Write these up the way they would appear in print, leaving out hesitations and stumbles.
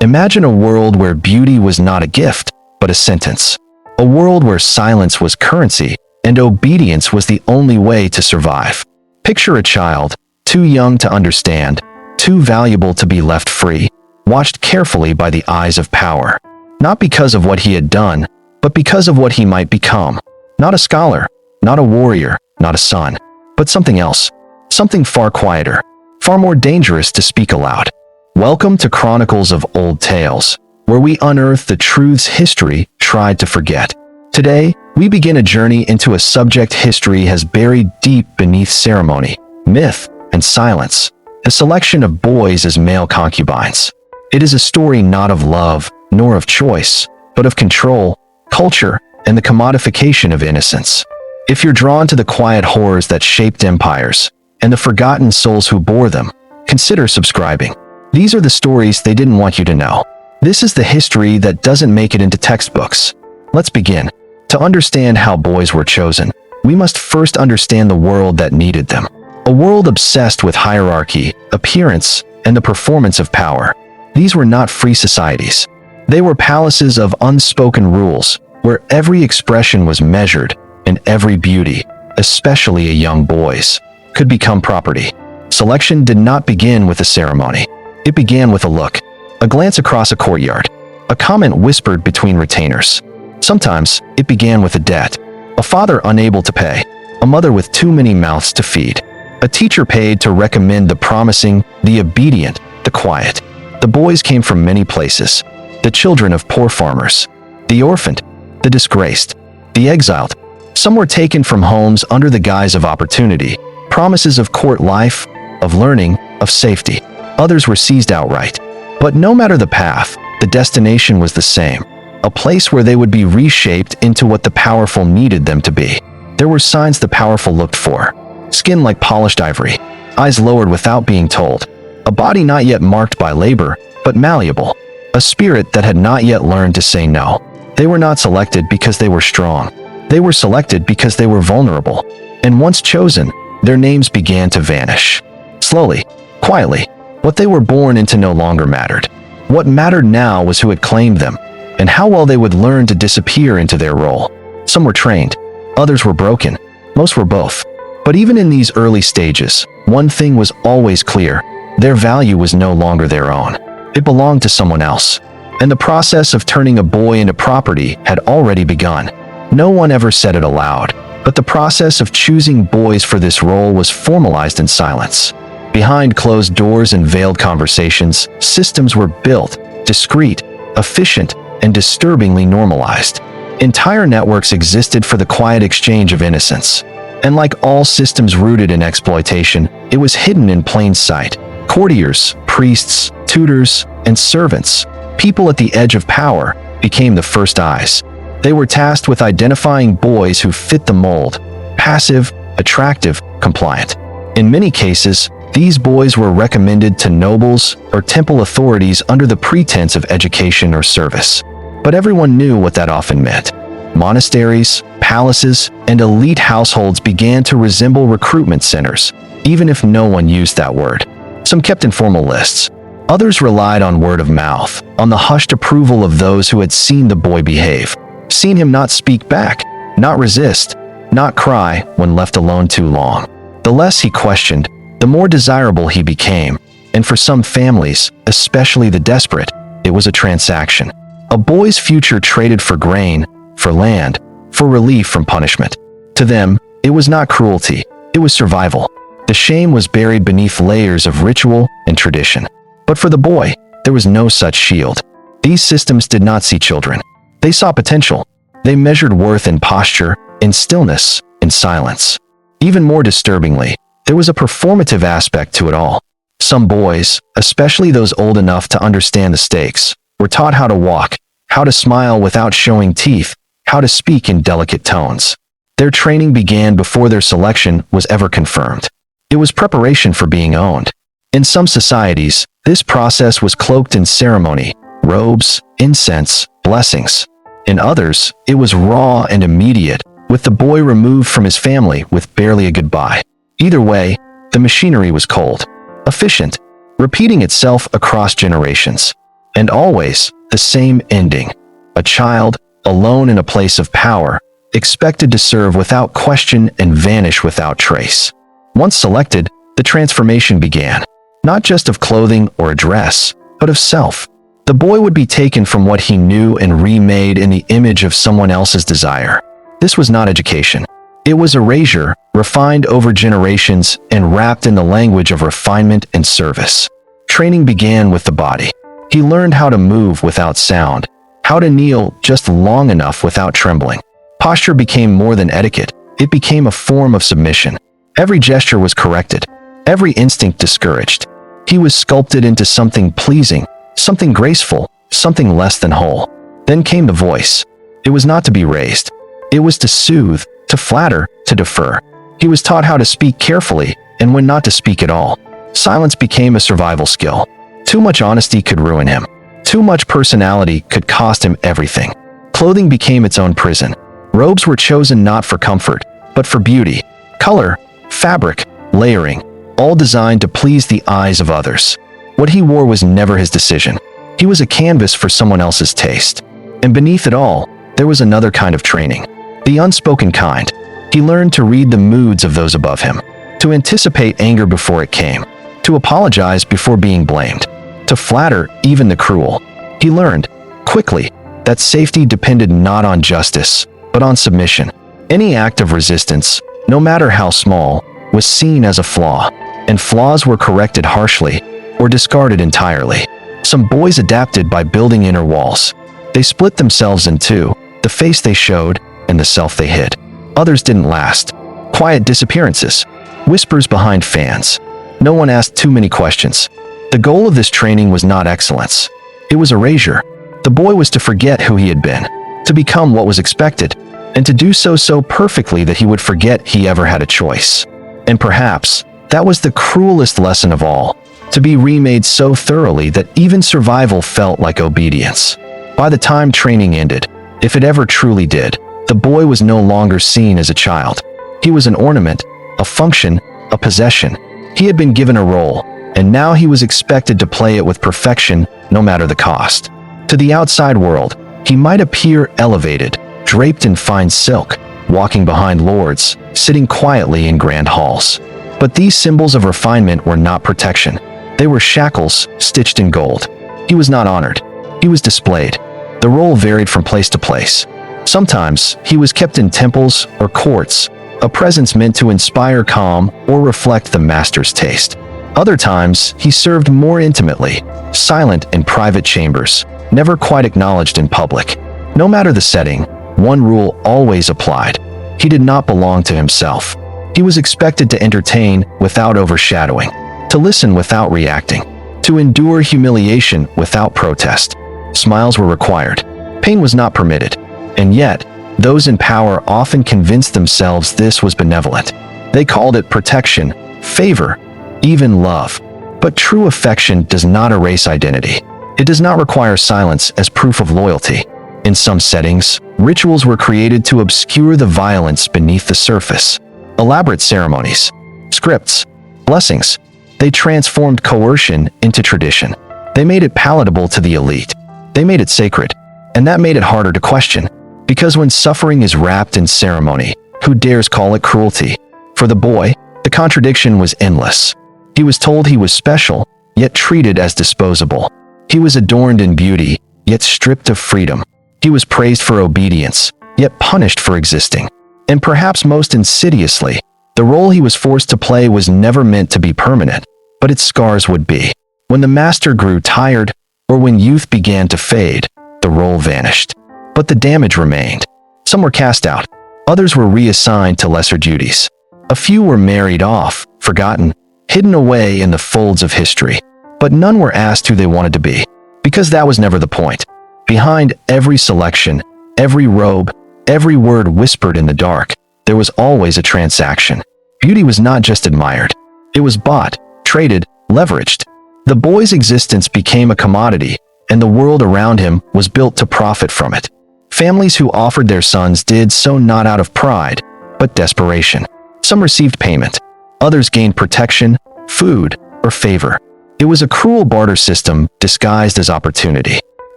Imagine a world where beauty was not a gift, but a sentence. A world where silence was currency and obedience was the only way to survive. Picture a child, too young to understand, too valuable to be left free, watched carefully by the eyes of power. Not because of what he had done, but because of what he might become. Not a scholar, not a warrior, not a son, but something else. Something far quieter, far more dangerous to speak aloud. Welcome to Chronicles of Old Tales, where we unearth the truths history tried to forget. Today, we begin a journey into a subject history has buried deep beneath ceremony, myth, and silence. The selection of boys as male concubines. It is a story not of love, nor of choice, but of control, culture, and the commodification of innocence. If you're drawn to the quiet horrors that shaped empires, and the forgotten souls who bore them, consider subscribing. These are the stories they didn't want you to know. This is the history that doesn't make it into textbooks. Let's begin. To understand how boys were chosen, we must first understand the world that needed them. A world obsessed with hierarchy, appearance, and the performance of power. These were not free societies. They were palaces of unspoken rules, where every expression was measured, and every beauty, especially a young boy's, could become property. Selection did not begin with a ceremony. It began with a look, a glance across a courtyard, a comment whispered between retainers. Sometimes, it began with a debt, a father unable to pay, a mother with too many mouths to feed, a teacher paid to recommend the promising, the obedient, the quiet. The boys came from many places, the children of poor farmers, the orphaned, the disgraced, the exiled. Some were taken from homes under the guise of opportunity, promises of court life, of learning, of safety. Others were seized outright. But no matter the path, the destination was the same, a place where they would be reshaped into what the powerful needed them to be. There were signs the powerful looked for. Skin like polished ivory, eyes lowered without being told, a body not yet marked by labor, but malleable, a spirit that had not yet learned to say no. They were not selected because they were strong. They were selected because they were vulnerable. And once chosen, their names began to vanish. Slowly, quietly, what they were born into no longer mattered. What mattered now was who had claimed them, and how well they would learn to disappear into their role. Some were trained, others were broken, most were both. But even in these early stages, one thing was always clear: their value was no longer their own. It belonged to someone else. And the process of turning a boy into property had already begun. No one ever said it aloud, but the process of choosing boys for this role was formalized in silence. Behind closed doors and veiled conversations, systems were built, discreet, efficient, and disturbingly normalized. Entire networks existed for the quiet exchange of innocence. And like all systems rooted in exploitation, it was hidden in plain sight. Courtiers, priests, tutors, and servants, people at the edge of power, became the first eyes. They were tasked with identifying boys who fit the mold: passive, attractive, compliant. In many cases, these boys were recommended to nobles or temple authorities under the pretense of education or service. But everyone knew what that often meant. Monasteries, palaces, and elite households began to resemble recruitment centers, even if no one used that word. Some kept informal lists. Others relied on word of mouth, on the hushed approval of those who had seen the boy behave, seen him not speak back, not resist, not cry when left alone too long. The less he questioned, the more desirable he became, and for some families, especially the desperate, it was a transaction. A boy's future traded for grain, for land, for relief from punishment. To them, it was not cruelty, it was survival. The shame was buried beneath layers of ritual and tradition. But for the boy, there was no such shield. These systems did not see children. They saw potential. They measured worth in posture, in stillness, in silence. Even more disturbingly, there was a performative aspect to it all. Some boys, especially those old enough to understand the stakes, were taught how to walk, how to smile without showing teeth, how to speak in delicate tones. Their training began before their selection was ever confirmed. It was preparation for being owned. In some societies, this process was cloaked in ceremony, robes, incense, blessings. In others, it was raw and immediate, with the boy removed from his family with barely a goodbye. Either way, the machinery was cold, efficient, repeating itself across generations. And always the same ending. A child, alone in a place of power, expected to serve without question and vanish without trace. Once selected, the transformation began, not just of clothing or a dress, but of self. The boy would be taken from what he knew and remade in the image of someone else's desire. This was not education. It was erasure, refined over generations and wrapped in the language of refinement and service. Training began with the body. He learned how to move without sound, how to kneel just long enough without trembling. Posture became more than etiquette. It became a form of submission. Every gesture was corrected, every instinct discouraged. He was sculpted into something pleasing, something graceful, something less than whole. Then came the voice. It was not to be raised. It was to soothe, to flatter, to defer. He was taught how to speak carefully and when not to speak at all. Silence became a survival skill. Too much honesty could ruin him. Too much personality could cost him everything. Clothing became its own prison. Robes were chosen not for comfort, but for beauty, color, fabric, layering, all designed to please the eyes of others. What he wore was never his decision. He was a canvas for someone else's taste. And beneath it all, there was another kind of training. The unspoken kind. He learned to read the moods of those above him, to anticipate anger before it came, to apologize before being blamed, to flatter even the cruel. He learned, quickly, that safety depended not on justice, but on submission. Any act of resistance, no matter how small, was seen as a flaw, and flaws were corrected harshly or discarded entirely. Some boys adapted by building inner walls. They split themselves in two, the face they showed and the self they hid. Others didn't last. Quiet disappearances, whispers behind fans. No one asked too many questions. The goal of this training was not excellence. It was erasure. The boy was to forget who he had been, to become what was expected, and to do so perfectly that he would forget he ever had a choice. And perhaps that was the cruelest lesson of all, to be remade so thoroughly that even survival felt like obedience. By the time training ended, if it ever truly did, the boy was no longer seen as a child. He was an ornament, a function, a possession. He had been given a role, and now he was expected to play it with perfection, no matter the cost. To the outside world, he might appear elevated, draped in fine silk, walking behind lords, sitting quietly in grand halls. But these symbols of refinement were not protection. They were shackles stitched in gold. He was not honored. He was displayed. The role varied from place to place. Sometimes he was kept in temples or courts, a presence meant to inspire calm or reflect the master's taste. Other times he served more intimately, silent in private chambers, never quite acknowledged in public. No matter the setting, one rule always applied. He did not belong to himself. He was expected to entertain without overshadowing, to listen without reacting, to endure humiliation without protest. Smiles were required. Pain was not permitted. And yet, those in power often convinced themselves this was benevolent. They called it protection, favor, even love. But true affection does not erase identity. It does not require silence as proof of loyalty. In some settings, rituals were created to obscure the violence beneath the surface. Elaborate ceremonies, scripts, blessings. They transformed coercion into tradition. They made it palatable to the elite. They made it sacred. And that made it harder to question. Because when suffering is wrapped in ceremony, who dares call it cruelty? For the boy, the contradiction was endless. He was told he was special, yet treated as disposable. He was adorned in beauty, yet stripped of freedom. He was praised for obedience, yet punished for existing. And perhaps most insidiously, the role he was forced to play was never meant to be permanent, but its scars would be. When the master grew tired, or when youth began to fade, the role vanished. But the damage remained. Some were cast out. Others were reassigned to lesser duties. A few were married off, forgotten, hidden away in the folds of history. But none were asked who they wanted to be, because that was never the point. Behind every selection, every robe, every word whispered in the dark, there was always a transaction. Beauty was not just admired. It was bought, traded, leveraged. The boy's existence became a commodity, and the world around him was built to profit from it. Families who offered their sons did so not out of pride, but desperation. Some received payment. Others gained protection, food, or favor. It was a cruel barter system disguised as opportunity.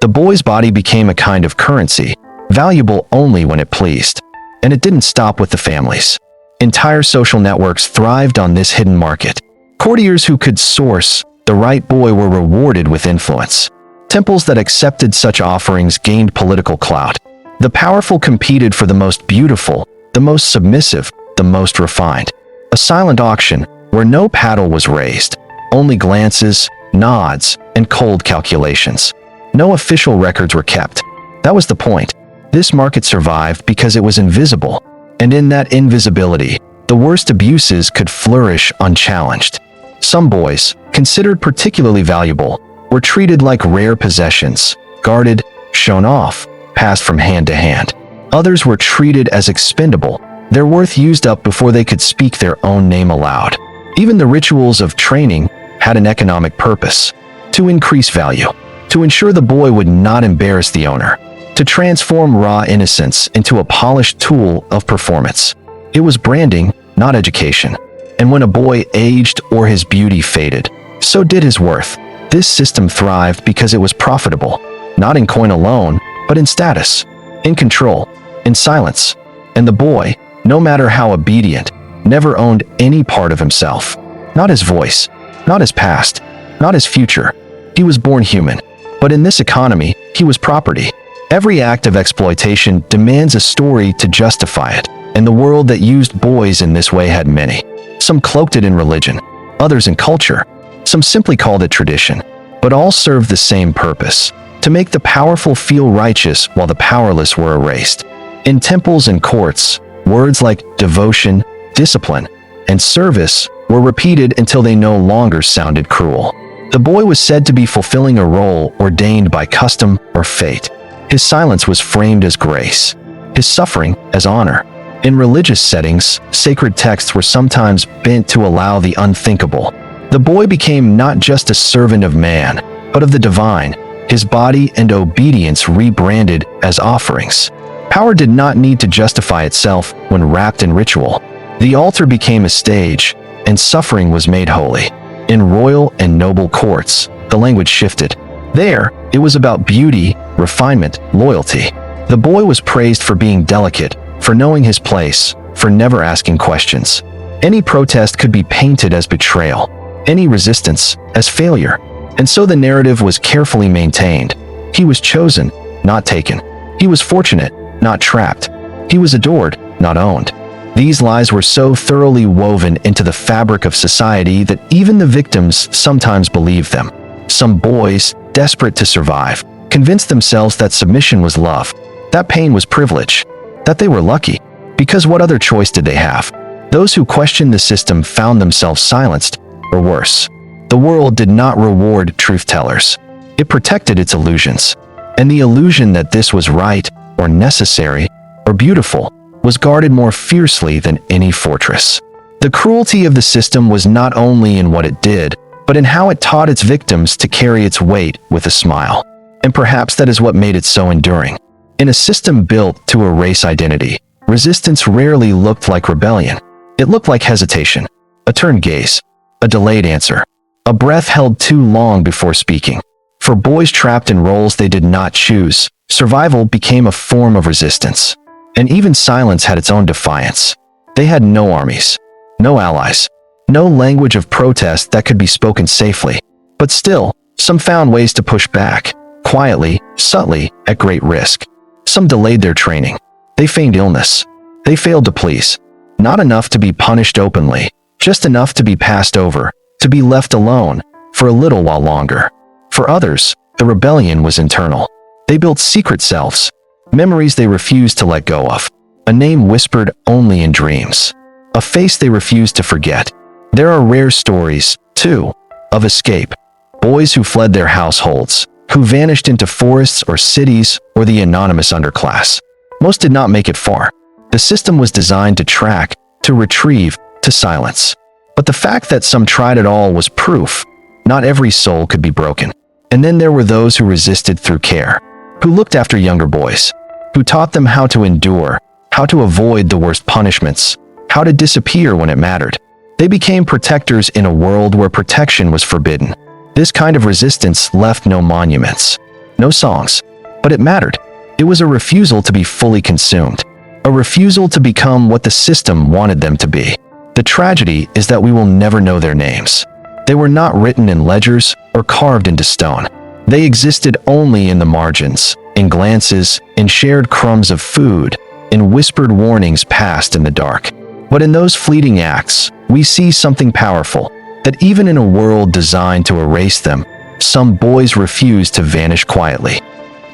The boy's body became a kind of currency, valuable only when it pleased. And it didn't stop with the families. Entire social networks thrived on this hidden market. Courtiers who could source the right boy were rewarded with influence. Temples that accepted such offerings gained political clout. The powerful competed for the most beautiful, the most submissive, the most refined. A silent auction where no paddle was raised, only glances, nods, and cold calculations. No official records were kept. That was the point. This market survived because it was invisible, and in that invisibility, the worst abuses could flourish unchallenged. Some boys, considered particularly valuable, were treated like rare possessions, guarded, shown off, passed from hand to hand. Others were treated as expendable, their worth used up before they could speak their own name aloud. Even the rituals of training had an economic purpose: to increase value, to ensure the boy would not embarrass the owner, to transform raw innocence into a polished tool of performance. It was branding, not education. And when a boy aged or his beauty faded, so did his worth. This system thrived because it was profitable, not in coin alone, but in status, in control, in silence. And the boy, no matter how obedient, never owned any part of himself. Not his voice, not his past, not his future. He was born human. But in this economy, he was property. Every act of exploitation demands a story to justify it, and the world that used boys in this way had many. Some cloaked it in religion, others in culture. Some simply called it tradition. But all served the same purpose: to make the powerful feel righteous while the powerless were erased. In temples and courts, words like devotion, discipline, and service were repeated until they no longer sounded cruel. The boy was said to be fulfilling a role ordained by custom or fate. His silence was framed as grace, his suffering as honor. In religious settings, sacred texts were sometimes bent to allow the unthinkable. The boy became not just a servant of man, but of the divine, his body and obedience rebranded as offerings. Power did not need to justify itself when wrapped in ritual. The altar became a stage, and suffering was made holy. In royal and noble courts, the language shifted. There, it was about beauty, refinement, loyalty. The boy was praised for being delicate, for knowing his place, for never asking questions. Any protest could be painted as betrayal, any resistance as failure. And so the narrative was carefully maintained. He was chosen, not taken. He was fortunate, not trapped. He was adored, not owned. These lies were so thoroughly woven into the fabric of society that even the victims sometimes believed them. Some boys, desperate to survive, convinced themselves that submission was love, that pain was privilege, that they were lucky, because what other choice did they have? Those who questioned the system found themselves silenced, or worse. The world did not reward truth-tellers. It protected its illusions. And the illusion that this was right, or necessary, or beautiful, was guarded more fiercely than any fortress. The cruelty of the system was not only in what it did, but in how it taught its victims to carry its weight with a smile. And perhaps that is what made it so enduring. In a system built to erase identity, resistance rarely looked like rebellion. It looked like hesitation, a turned gaze, a delayed answer, a breath held too long before speaking. For boys trapped in roles they did not choose, survival became a form of resistance. And even silence had its own defiance. They had no armies, no allies, no language of protest that could be spoken safely. But still, some found ways to push back, quietly, subtly, at great risk. Some delayed their training. They feigned illness. They failed to please. Not enough to be punished openly, just enough to be passed over, to be left alone, for a little while longer. For others, the rebellion was internal. They built secret selves, memories they refused to let go of, a name whispered only in dreams, a face they refused to forget. There are rare stories, too, of escape. Boys who fled their households, who vanished into forests or cities or the anonymous underclass. Most did not make it far. The system was designed to track, to retrieve, to silence. But the fact that some tried it all was proof. Not every soul could be broken. And then there were those who resisted through care, who looked after younger boys, who taught them how to endure, how to avoid the worst punishments, how to disappear when it mattered. They became protectors in a world where protection was forbidden. This kind of resistance left no monuments, no songs, but it mattered. It was a refusal to be fully consumed, a refusal to become what the system wanted them to be. The tragedy is that we will never know their names. They were not written in ledgers or carved into stone. They existed only in the margins, in glances, in shared crumbs of food, in whispered warnings passed in the dark. But in those fleeting acts, we see something powerful, that even in a world designed to erase them, some boys refused to vanish quietly.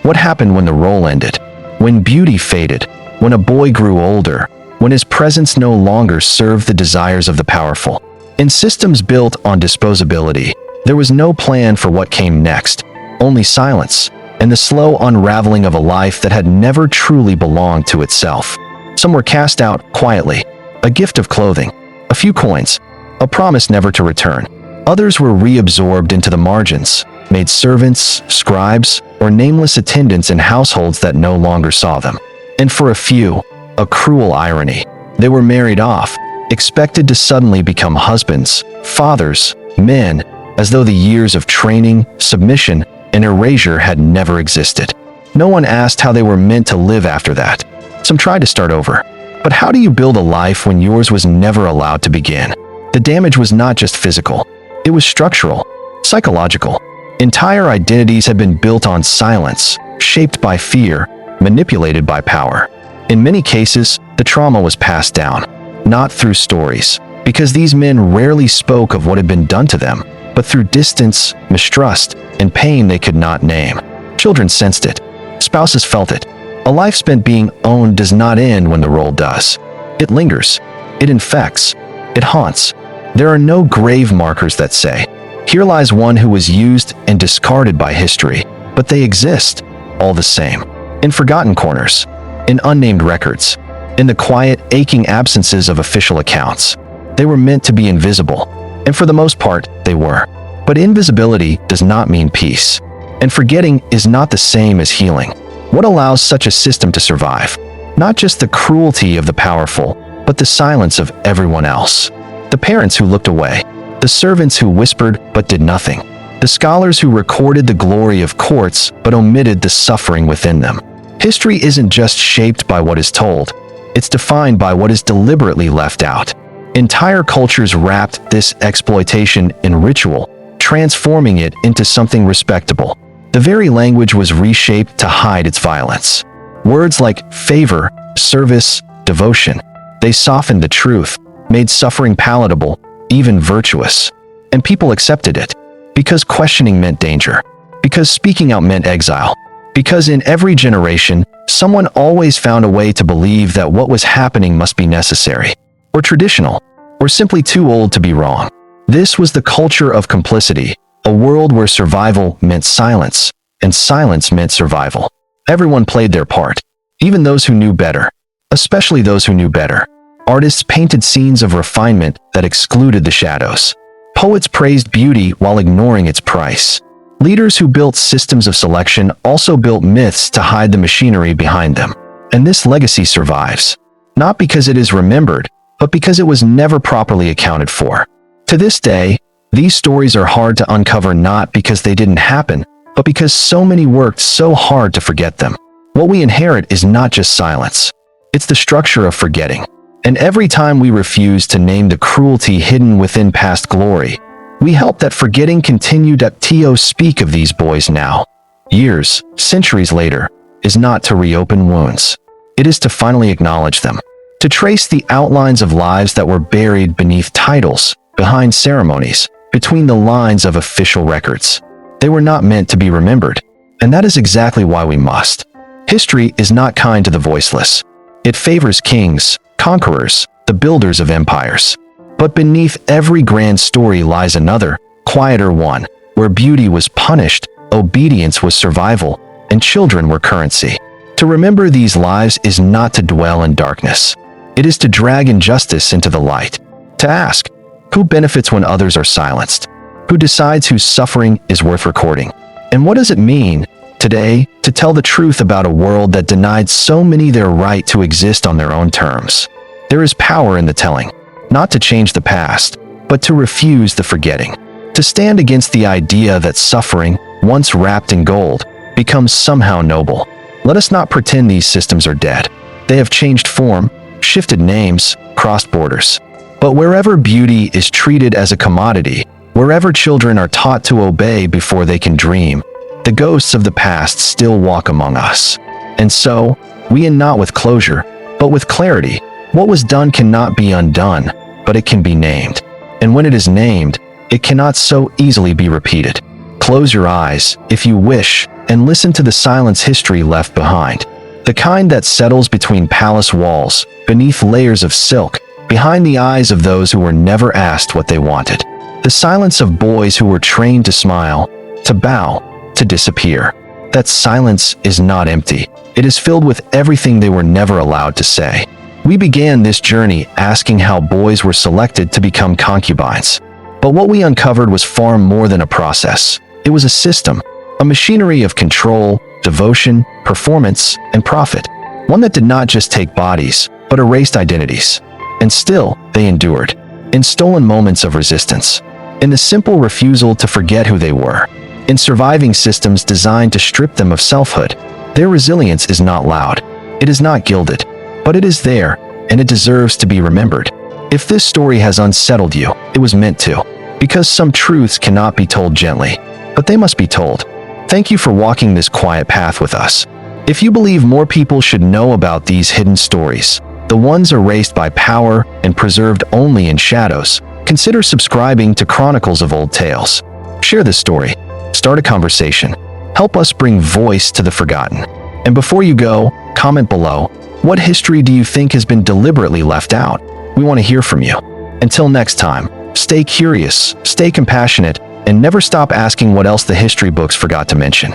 What happened when the role ended? When beauty faded? When a boy grew older? When his presence no longer served the desires of the powerful? In systems built on disposability, there was no plan for what came next, only silence, and the slow unraveling of a life that had never truly belonged to itself. Some were cast out quietly, a gift of clothing, a few coins, a promise never to return. Others were reabsorbed into the margins, made servants, scribes, or nameless attendants in households that no longer saw them. And for a few, a cruel irony, they were married off, expected to suddenly become husbands, fathers, men, as though the years of training, submission, and erasure had never existed. No one asked how they were meant to live after that. Some tried to start over. But how do you build a life when yours was never allowed to begin? The damage was not just physical. It was structural, psychological. Entire identities had been built on silence, shaped by fear, manipulated by power. In many cases, the trauma was passed down, not through stories, because these men rarely spoke of what had been done to them, but through distance, mistrust, and pain they could not name. Children sensed it. Spouses felt it. A life spent being owned does not end when the role does. It lingers. It infects. It haunts. There are no grave markers that say, "Here lies one who was used and discarded by history," but they exist, all the same, in forgotten corners, in unnamed records, in the quiet, aching absences of official accounts. They were meant to be invisible, and for the most part, they were. But invisibility does not mean peace, and forgetting is not the same as healing. What allows such a system to survive? Not just the cruelty of the powerful, but the silence of everyone else. The parents who looked away, the servants who whispered but did nothing, the scholars who recorded the glory of courts but omitted the suffering within them. History isn't just shaped by what is told, it's defined by what is deliberately left out. Entire cultures wrapped this exploitation in ritual, transforming it into something respectable. The very language was reshaped to hide its violence. Words like favor, service, devotion, they softened the truth, made suffering palatable, even virtuous. And people accepted it, because questioning meant danger, because speaking out meant exile, because in every generation, someone always found a way to believe that what was happening must be necessary, or traditional, or simply too old to be wrong. This was the culture of complicity, a world where survival meant silence, and silence meant survival. Everyone played their part, even those who knew better, especially those who knew better. Artists painted scenes of refinement that excluded the shadows. Poets praised beauty while ignoring its price. Leaders who built systems of selection also built myths to hide the machinery behind them. And this legacy survives, not because it is remembered, but because it was never properly accounted for. To this day, these stories are hard to uncover not because they didn't happen, but because so many worked so hard to forget them. What we inherit is not just silence. It's the structure of forgetting. And every time we refuse to name the cruelty hidden within past glory, we help that forgetting continue to speak of these boys now. Years, centuries later, is not to reopen wounds. It is to finally acknowledge them. To trace the outlines of lives that were buried beneath titles, behind ceremonies, between the lines of official records. They were not meant to be remembered, and that is exactly why we must. History is not kind to the voiceless. It favors kings, conquerors, the builders of empires. But beneath every grand story lies another, quieter one, where beauty was punished, obedience was survival, and children were currency. To remember these lives is not to dwell in darkness. It is to drag injustice into the light. To ask, who benefits when others are silenced? Who decides whose suffering is worth recording? And what does it mean, today, to tell the truth about a world that denied so many their right to exist on their own terms? There is power in the telling, not to change the past, but to refuse the forgetting. to stand against the idea that suffering, once wrapped in gold, becomes somehow noble. Let us not pretend these systems are dead. They have changed form, shifted names, crossed borders. But wherever beauty is treated as a commodity, wherever children are taught to obey before they can dream, the ghosts of the past still walk among us. And so, we end not with closure, but with clarity. What was done cannot be undone, but it can be named. And when it is named, it cannot so easily be repeated. Close your eyes, if you wish, and listen to the silence history left behind. The kind that settles between palace walls, beneath layers of silk, behind the eyes of those who were never asked what they wanted. The silence of boys who were trained to smile, to bow, to disappear. That silence is not empty. It is filled with everything they were never allowed to say. We began this journey asking how boys were selected to become concubines. But what we uncovered was far more than a process. It was a system, a machinery of control, devotion, performance, and profit. One that did not just take bodies, but erased identities. And still, they endured. In stolen moments of resistance. In the simple refusal to forget who they were. In surviving systems designed to strip them of selfhood. Their resilience is not loud. It is not gilded. But it is there, and it deserves to be remembered. If this story has unsettled you, it was meant to. Because some truths cannot be told gently, but they must be told. Thank you for walking this quiet path with us. If you believe more people should know about these hidden stories, the ones erased by power and preserved only in shadows, consider subscribing to Chronicles of Old Tales. Share this story. Start a conversation. Help us bring voice to the forgotten. And before you go, comment below, what history do you think has been deliberately left out? We want to hear from you. Until next time, stay curious, stay compassionate, and never stop asking what else the history books forgot to mention.